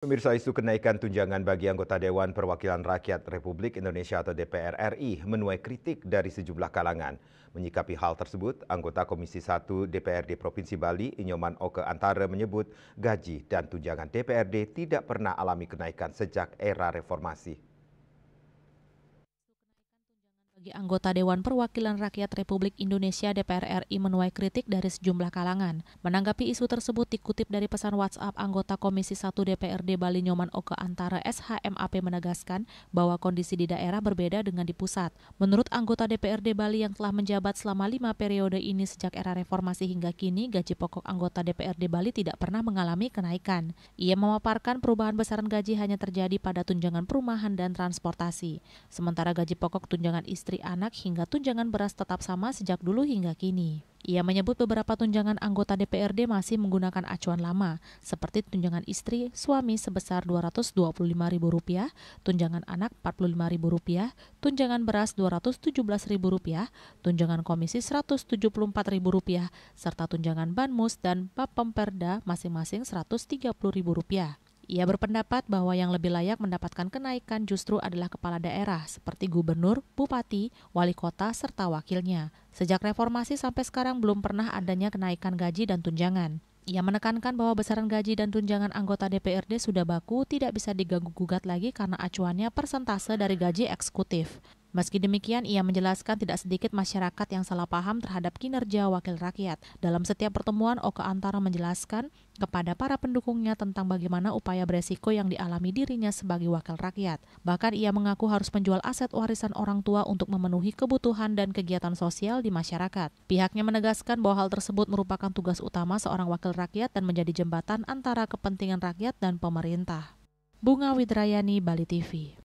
Pemirsa, isu kenaikan tunjangan bagi anggota Dewan Perwakilan Rakyat Republik Indonesia atau DPR RI menuai kritik dari sejumlah kalangan. Menyikapi hal tersebut, anggota Komisi 1 DPRD Provinsi Bali, Inyoman Oke Antara menyebut gaji dan tunjangan DPRD tidak pernah alami kenaikan sejak era reformasi. Bagi anggota Dewan Perwakilan Rakyat Republik Indonesia DPR RI menuai kritik dari sejumlah kalangan. Menanggapi isu tersebut dikutip dari pesan WhatsApp anggota Komisi 1 DPRD Bali Nyoman Oke Antara SHMAP menegaskan bahwa kondisi di daerah berbeda dengan di pusat. Menurut anggota DPRD Bali yang telah menjabat selama 5 periode ini sejak era reformasi hingga kini, gaji pokok anggota DPRD Bali tidak pernah mengalami kenaikan. Ia memaparkan perubahan besaran gaji hanya terjadi pada tunjangan perumahan dan transportasi. Sementara gaji pokok tunjangan istri anak hingga tunjangan beras tetap sama sejak dulu hingga kini. Ia menyebut beberapa tunjangan anggota DPRD masih menggunakan acuan lama, seperti tunjangan istri suami sebesar Rp225.000, tunjangan anak Rp45.000, tunjangan beras Rp217.000, tunjangan komisi Rp174.000, serta tunjangan Banmus dan Bapemperda masing-masing Rp130.000. Ia berpendapat bahwa yang lebih layak mendapatkan kenaikan justru adalah kepala daerah seperti gubernur, bupati, wali kota, serta wakilnya. Sejak reformasi sampai sekarang belum pernah adanya kenaikan gaji dan tunjangan. Ia menekankan bahwa besaran gaji dan tunjangan anggota DPRD sudah baku, tidak bisa diganggu-gugat lagi karena acuannya persentase dari gaji eksekutif. Meski demikian, ia menjelaskan tidak sedikit masyarakat yang salah paham terhadap kinerja wakil rakyat. Dalam setiap pertemuan, Oke Antara menjelaskan kepada para pendukungnya tentang bagaimana upaya beresiko yang dialami dirinya sebagai wakil rakyat. Bahkan ia mengaku harus menjual aset warisan orang tua untuk memenuhi kebutuhan dan kegiatan sosial di masyarakat. Pihaknya menegaskan bahwa hal tersebut merupakan tugas utama seorang wakil rakyat dan menjadi jembatan antara kepentingan rakyat dan pemerintah. Bunga Widrayani, Bali TV.